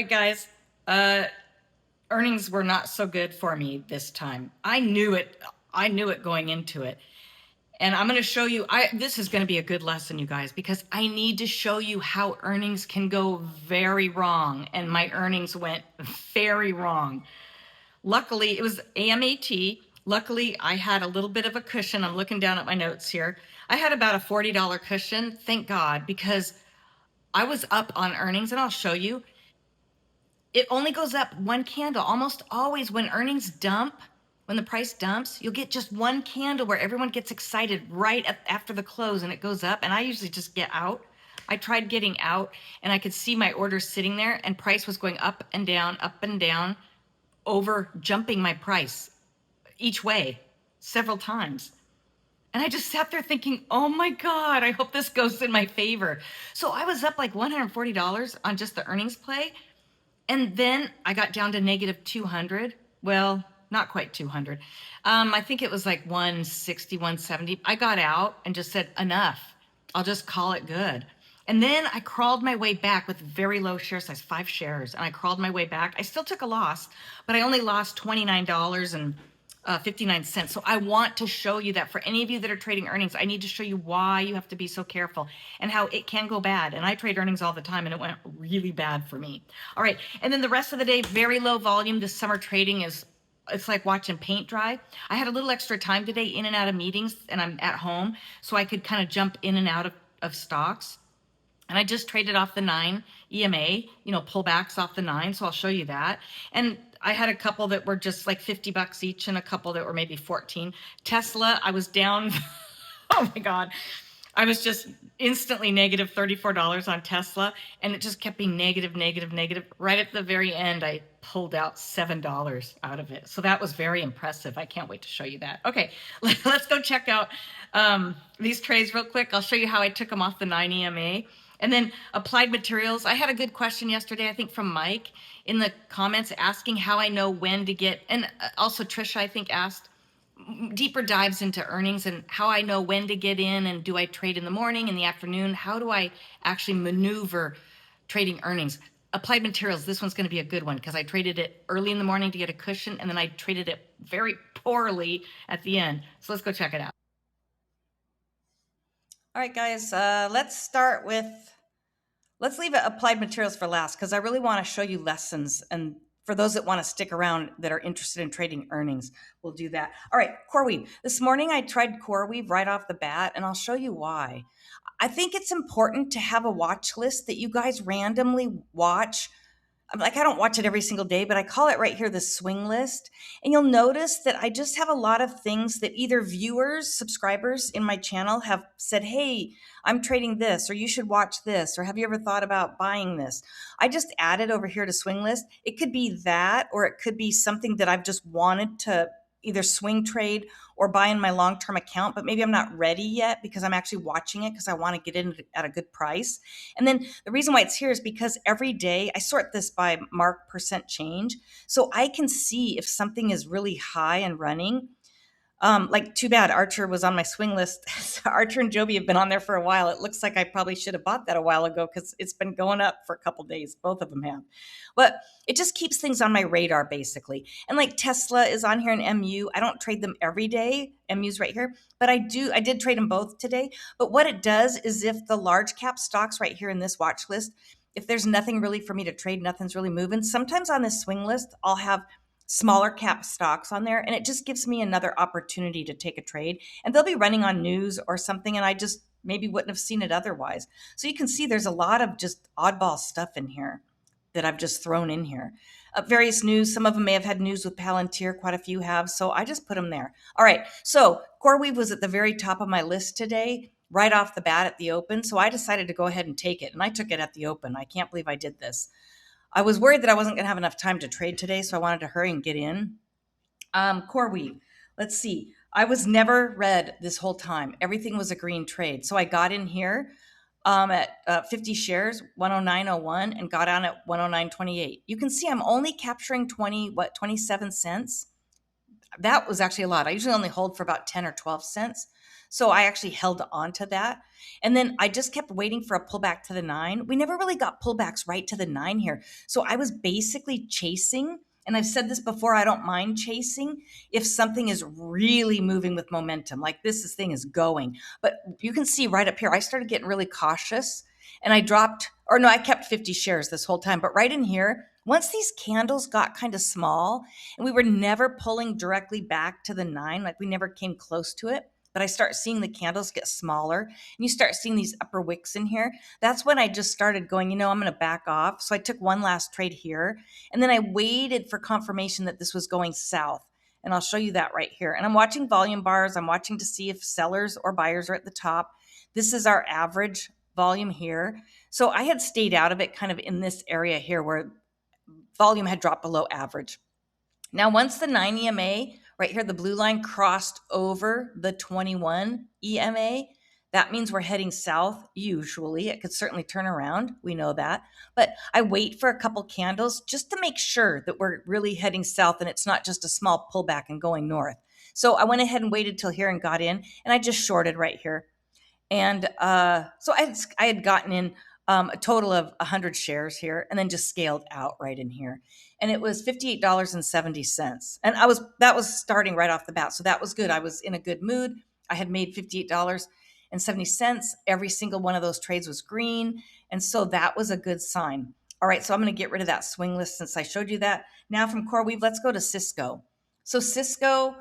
right, guys. Uh, Earnings were not so good for me this time. I knew it. I knew it going into it. And I'm going to show you, this is going to be a good lesson, you guys, because I need to show you how earnings can go very wrong. And my earnings went very wrong. Luckily, it was AMAT. Luckily, I had a little bit of a cushion. I'm looking down at my notes here. I had about a $40 cushion, thank God, because I was up on earnings, and I'll show you. It only goes up one candle. Almost always when earnings dump, when the price dumps, you'll get just one candle where everyone gets excited right after the close and it goes up. And I usually just get out. I tried getting out and I could see my orders sitting there and price was going up and down, over jumping my price each way several times. And I just sat there thinking, oh my God, I hope this goes in my favor. So I was up like $140 on just the earnings play. And then I got down to negative 200. Well, not quite 200. I think it was like 160, 170. I got out and just said, enough. I'll just call it good. And then I crawled my way back with very low share size, 5 shares. And I crawled my way back. I still took a loss, but I only lost $29.59. So I want to show you that for any of you that are trading earnings, I need to show you why you have to be so careful and how it can go bad. And I trade earnings all the time and it went really bad for me. All right. And then the rest of the day, very low volume. This summer trading it's like watching paint dry. I had a little extra time today in and out of meetings and I'm at home. So I could kind of jump in and out of stocks. And I just traded off the 9 EMA, pullbacks off the 9. So I'll show you that. And I had a couple that were just like $50 each and a couple that were maybe 14. Tesla, I was down. Oh my God. I was just instantly negative $34 on Tesla. And it just kept being negative. Right at the very end, I pulled out $7 out of it. So that was very impressive. I can't wait to show you that. Okay, let's go check out these trades real quick. I'll show you how I took them off the 9 EMA. And then applied materials. I had a good question yesterday, I think from Mike in the comments asking how I know when to get, and also Trisha, I think, asked deeper dives into earnings and how I know when to get in and do I trade in the morning, in the afternoon? How do I actually maneuver trading earnings? Applied materials, this one's going to be a good one because I traded it early in the morning to get a cushion and then I traded it very poorly at the end. So let's go check it out. All right, guys, let's leave applied materials for last because I really want to show you lessons. And for those that want to stick around that are interested in trading earnings, we'll do that. All right, CoreWeave. This morning I tried CoreWeave right off the bat, and I'll show you why. I think it's important to have a watch list that you guys randomly watch. Like, I don't watch it every single day, but I call it right here the swing list. And you'll notice that I just have a lot of things that either viewers, subscribers in my channel have said, hey, I'm trading this, or you should watch this, or have you ever thought about buying this? I just added over here to swing list. It could be that, or it could be something that I've just wanted to either swing trade or buy in my long-term account, but maybe I'm not ready yet because I'm actually watching it because I want to get in at a good price. And then the reason why it's here is because every day I sort this by mark percent change. So I can see if something is really high and running. Like, too bad Archer was on my swing list. Archer and Joby have been on there for a while. It looks like I probably should have bought that a while ago because it's been going up for a couple days. Both of them have. But it just keeps things on my radar, basically. And like Tesla is on here in MU. I don't trade them every day. MU's right here. But I did trade them both today. But what it does is if the large cap stocks right here in this watch list, if there's nothing really for me to trade, nothing's really moving, sometimes on this swing list, I'll have smaller cap stocks on there, and it just gives me another opportunity to take a trade. And they'll be running on news or something, and I just maybe wouldn't have seen it otherwise. So you can see there's a lot of just oddball stuff in here that I've just thrown in here. Various news, some of them may have had news with Palantir, quite a few have, so I just put them there. All right, so CoreWeave was at the very top of my list today, right off the bat at the open, so I decided to go ahead and take it, and I took it at the open. I can't believe I did this. I was worried that I wasn't going to have enough time to trade today, so I wanted to hurry and get in. CoreWeave, let's see. I was never red this whole time. Everything was a green trade. So I got in here at 50 shares, 109.01, and got on at 109.28. You can see I'm only capturing 27 cents. That was actually a lot. I usually only hold for about 10 or 12 cents. So I actually held on to that. And then I just kept waiting for a pullback to the 9. We never really got pullbacks right to the 9 here. So I was basically chasing. And I've said this before, I don't mind chasing if something is really moving with momentum, like this thing is going. But you can see right up here, I started getting really cautious and I dropped, or no, I kept 50 shares this whole time. But right in here, once these candles got kind of small and we were never pulling directly back to the 9, like we never came close to it, but I start seeing the candles get smaller and you start seeing these upper wicks in here. That's when I just started going, I'm going to back off. So I took one last trade here and then I waited for confirmation that this was going south. And I'll show you that right here. And I'm watching volume bars. I'm watching to see if sellers or buyers are at the top. This is our average volume here. So I had stayed out of it kind of in this area here where volume had dropped below average. Now, once the 9 EMA, right here, the blue line crossed over the 21 EMA, that means we're heading south usually. It could certainly turn around. We know that. But I wait for a couple candles just to make sure that we're really heading south and it's not just a small pullback and going north. So I went ahead and waited till here and got in, and I just shorted right here. And so I had gotten in a total of 100 shares here and then just scaled out right in here. And it was $58.70. And that was starting right off the bat. So that was good. I was in a good mood. I had made $58.70. Every single one of those trades was green. And so that was a good sign. All right, so I'm going to get rid of that swing list since I showed you that. Now from CoreWeave, let's go to Cisco. So Cisco,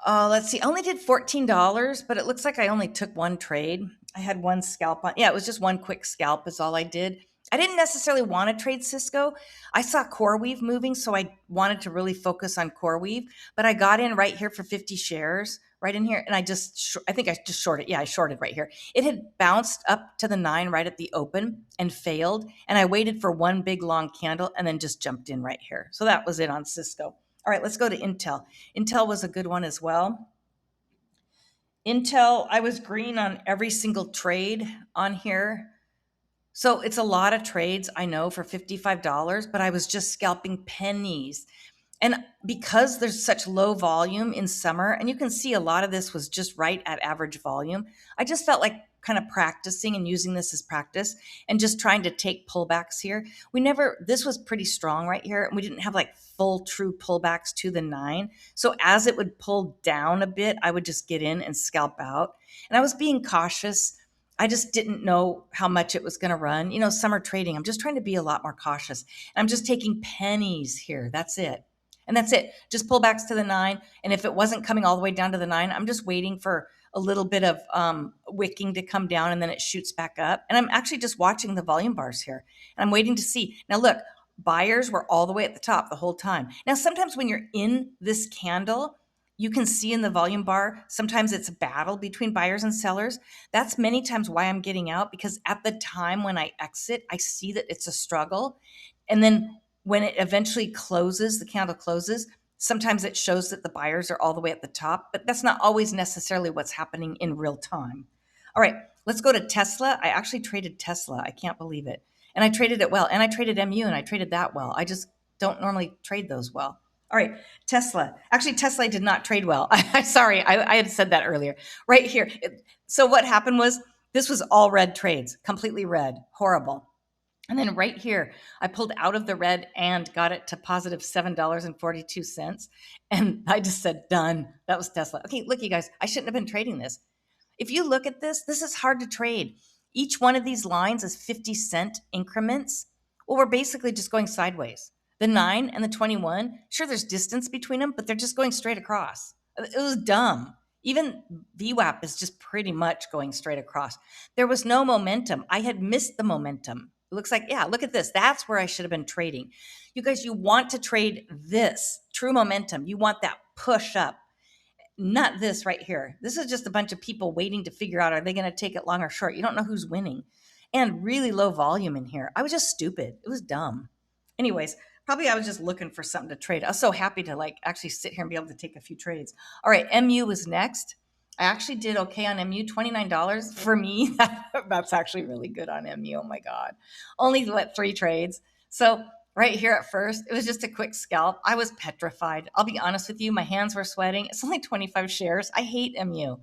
let's see, I only did $14, but it looks like I only took one trade. I had one scalp on. Yeah, it was just one quick scalp is all I did. I didn't necessarily want to trade Cisco. I saw CoreWeave moving, so I wanted to really focus on CoreWeave. But I got in right here for 50 shares, right in here, and I think I just shorted. Yeah, I shorted right here. It had bounced up to the 9 right at the open and failed, and I waited for one big long candle and then just jumped in right here. So that was it on Cisco. All right, let's go to Intel. Intel was a good one as well. Intel, I was green on every single trade on here. So it's a lot of trades, I know, for $55, but I was just scalping pennies. And because there's such low volume in summer, and you can see a lot of this was just right at average volume, I just felt like kind of practicing and using this as practice and just trying to take pullbacks here. This was pretty strong right here. And we didn't have like full true pullbacks to the 9. So as it would pull down a bit, I would just get in and scalp out. And I was being cautious. I just didn't know how much it was going to run. Summer trading, I'm just trying to be a lot more cautious. And I'm just taking pennies here. That's it. And that's it. Just pullbacks to the 9. And if it wasn't coming all the way down to the 9, I'm just waiting for a little bit of wicking to come down and then it shoots back up. And I'm actually just watching the volume bars here. And I'm waiting to see. Now look, buyers were all the way at the top the whole time. Now sometimes when you're in this candle, you can see in the volume bar, sometimes it's a battle between buyers and sellers. That's many times why I'm getting out, because at the time when I exit, I see that it's a struggle. And then when it eventually closes, the candle closes, sometimes it shows that the buyers are all the way at the top, but that's not always necessarily what's happening in real time. All right, let's go to Tesla. I actually traded Tesla. I can't believe it. And I traded it well. And I traded MU and I traded that well. I just don't normally trade those well. All right, Tesla. Actually, Tesla did not trade well. Sorry, I had said that earlier. Right here. So what happened was this was all red trades, completely red, horrible. And then right here, I pulled out of the red and got it to positive $7.42. And I just said, done. That was Tesla. Okay, look, you guys, I shouldn't have been trading this. If you look at this is hard to trade. Each one of these lines is 50-cent increments. Well, we're basically just going sideways. The 9 and the 21, sure, there's distance between them, but they're just going straight across. It was dumb. Even VWAP is just pretty much going straight across. There was no momentum. I had missed the momentum. It looks like, yeah, look at this. That's where I should have been trading. You guys, you want to trade this, true momentum. You want that push up, not this right here. This is just a bunch of people waiting to figure out, are they going to take it long or short? You don't know who's winning. And really low volume in here. I was just stupid. It was dumb. Anyways, probably I was just looking for something to trade. I was so happy to actually sit here and be able to take a few trades. All right, MU was next. I actually did okay on MU, $29 for me. That's actually really good on MU. Oh my God. Only 3 trades. So right here at first, it was just a quick scalp. I was petrified. I'll be honest with you. My hands were sweating. It's only 25 shares. I hate MU.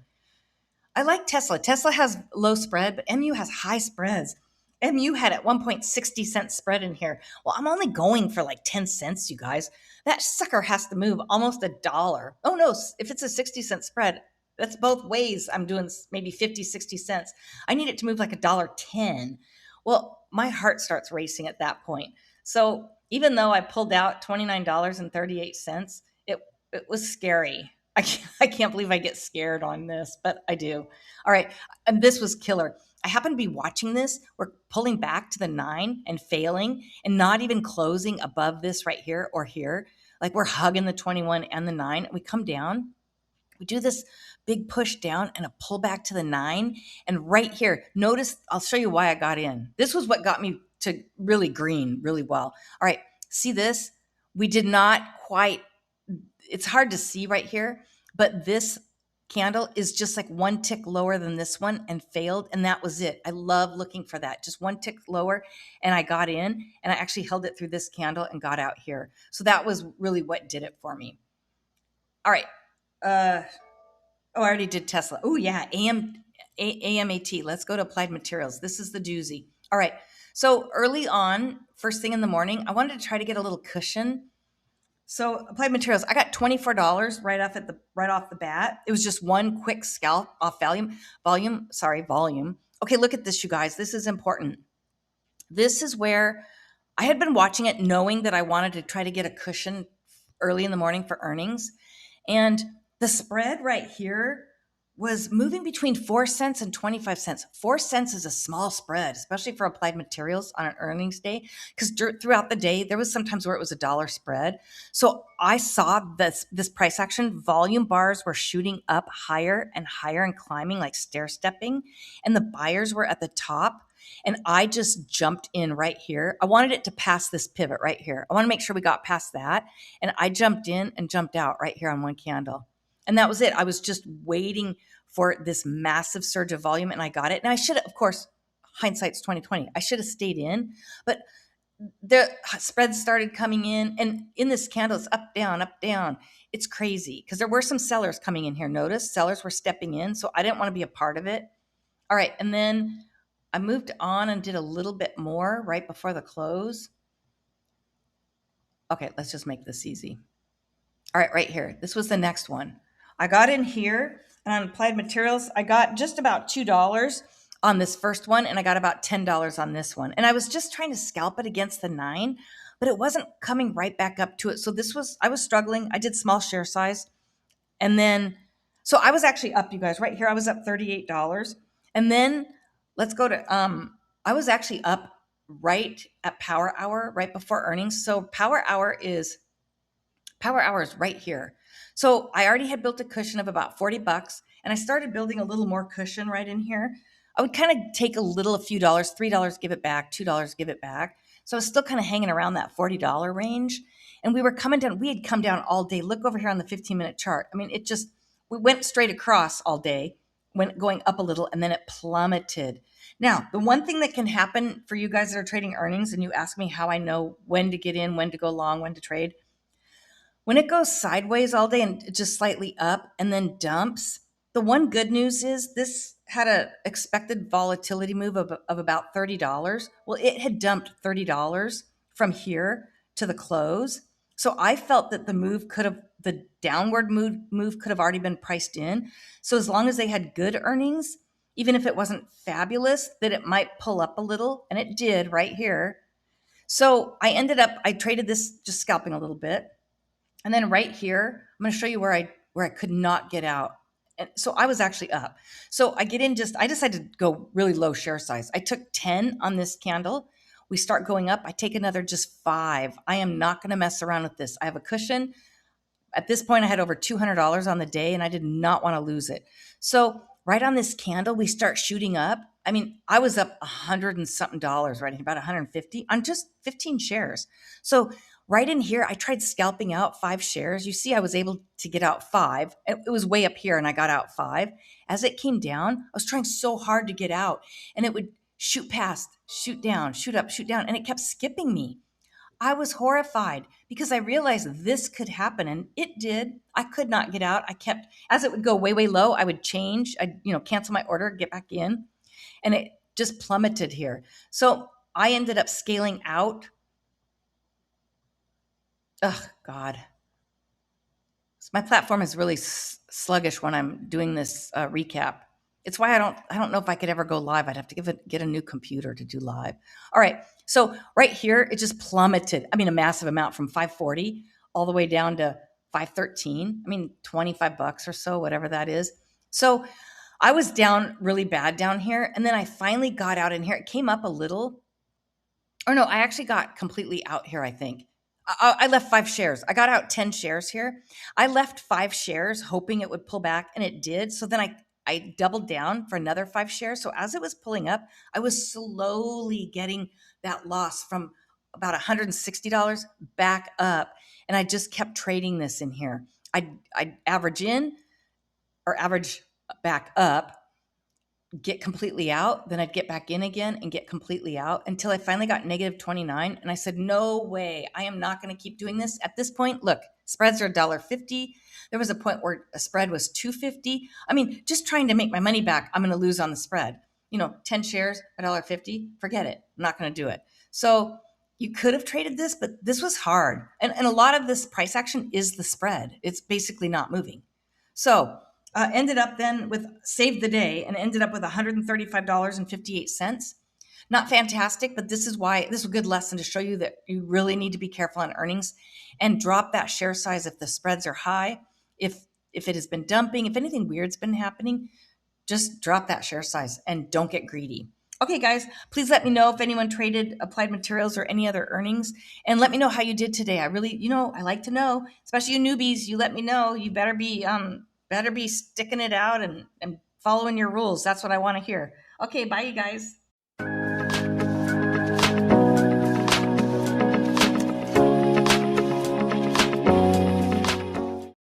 I like Tesla. Tesla has low spread, but MU has high spreads. MU had at one point 60-cent spread in here. Well, I'm only going for like 10 cents, you guys. That sucker has to move almost $1. Oh no, if it's a 60-cent spread, that's both ways. I'm doing maybe 50, 60 cents. I need it to move like $1.10. Well, my heart starts racing at that point. So even though I pulled out $29.38, it was scary. I can't believe I get scared on this, but I do. All right. And this was killer. I happen to be watching this. We're pulling back to the 9 and failing and not even closing above this right here or here. Like we're hugging the 21 and the 9. We come down. We do this big push down and a pull back to the 9. And right here, notice, I'll show you why I got in. This was what got me to really green really well. All right. See this? We did not quite, it's hard to see right here, but this candle is just like one tick lower than this one and failed. And that was it. I love looking for that. Just one tick lower. And I got in and I actually held it through this candle and got out here. So that was really what did it for me. All right. I already did Tesla. Oh yeah. AMAT. Let's go to applied materials. This is the doozy. All right. So early on, first thing in the morning, I wanted to try to get a little cushion. So applied materials, I got $24 right off the bat. It was just one quick scalp off volume. Okay, look at this, you guys. This is important. This is where I had been watching it knowing that I wanted to try to get a cushion early in the morning for earnings. And the spread right here was moving between 4 cents and 25 cents. 4 cents is a small spread, especially for applied materials on an earnings day, because throughout the day, there was sometimes where it was $1 spread. So I saw this price action. Volume bars were shooting up higher and higher and climbing like stair stepping, and the buyers were at the top. And I just jumped in right here. I wanted it to pass this pivot right here. I want to make sure we got past that. And I jumped in and jumped out right here on one candle. And that was it. I was just waiting for this massive surge of volume and I got it. And I should have, of course, hindsight's 2020. I should have stayed in, but the spreads started coming in and in this candle, it's up, down, up, down. It's crazy because there were some sellers coming in here. Notice sellers were stepping in. So I didn't want to be a part of it. All right. And then I moved on and did a little bit more right before the close. Okay. Let's just make this easy. All right. Right here. This was the next one. I got in here and on applied materials, I got just about $2 on this first one and I got about $10 on this one. And I was just trying to scalp it against the 9, but it wasn't coming right back up to it. So I was struggling. I did small share size. And then, so I was actually up, you guys, right here. I was up $38. And then let's go to, I was actually up right at power hour, right before earnings. So power hour is right here. So I already had built a cushion of about $40 and I started building a little more cushion right in here. I would kind of take a few dollars, $3, give it back, $2, give it back. So I was still kind of hanging around that $40 range. And we were coming down, we had come down all day. Look over here on the 15-minute chart. I mean, we went straight across all day, went going up a little, and then it plummeted. Now, the one thing that can happen for you guys that are trading earnings, and you ask me how I know when to get in, when to go long, when to trade, when it goes sideways all day and just slightly up and then dumps, the one good news is this had an expected volatility move of about $30. Well, it had dumped $30 from here to the close. So I felt that the downward move could have already been priced in. So as long as they had good earnings, even if it wasn't fabulous, that it might pull up a little, and it did right here. So I traded this just scalping a little bit. And then right here, I'm going to show you where I could not get out. And so I was actually up. So I decided to go really low share size. I took 10 on this candle. We start going up. I take another just 5. I am not going to mess around with this. I have a cushion. At this point, I had over $200 on the day and I did not want to lose it. So right on this candle, we start shooting up. I mean, I was up $100 and something, right? About 150 on just 15 shares. So right in here, I tried scalping out 5 shares. You see, I was able to get out 5. It was way up here and I got out 5. As it came down, I was trying so hard to get out and it would shoot past, shoot down, shoot up, shoot down. And it kept skipping me. I was horrified because I realized this could happen, and it did. I could not get out. I kept, as it would go way, way low, I would change. I'd, cancel my order, get back in, and it just plummeted here. So I ended up scaling out. Oh God. My platform is really sluggish when I'm doing this recap. It's why I don't know if I could ever go live. I'd have to get a new computer to do live. All right. So right here, it just plummeted. I mean, a massive amount from 540 all the way down to 513. I mean, $25 or so, whatever that is. So I was down really bad down here. And then I finally got out in here. It came up a little. Or no, I actually got completely out here, I think. I left 5 shares. I got out 10 shares here. I left 5 shares hoping it would pull back, and it did. So then I doubled down for another 5 shares. So as it was pulling up, I was slowly getting that loss from about $160 back up. And I just kept trading this in here. I'd average in or average back up, get completely out, then I'd get back in again and get completely out until I finally got negative 29. And I said, no way, I am not going to keep doing this. At this point, look, spreads are $1.50. There was a point where a spread was $2.50. I mean, just trying to make my money back, I'm going to lose on the spread. 10 shares, $1.50, forget it. I'm not going to do it. So you could have traded this, but this was hard. And a lot of this price action is the spread. It's basically not moving. So ended up then with saved the day and ended up with $135.58. Not fantastic, but this is a good lesson to show you that you really need to be careful on earnings and drop that share size if the spreads are high. If it has been dumping, if anything weird's been happening, just drop that share size and don't get greedy. Okay, guys, please let me know if anyone traded Applied Materials or any other earnings, and let me know how you did today. I really, I like to know, especially you newbies. You let me know. You better be sticking it out and following your rules. That's what I want to hear. Okay, bye, you guys.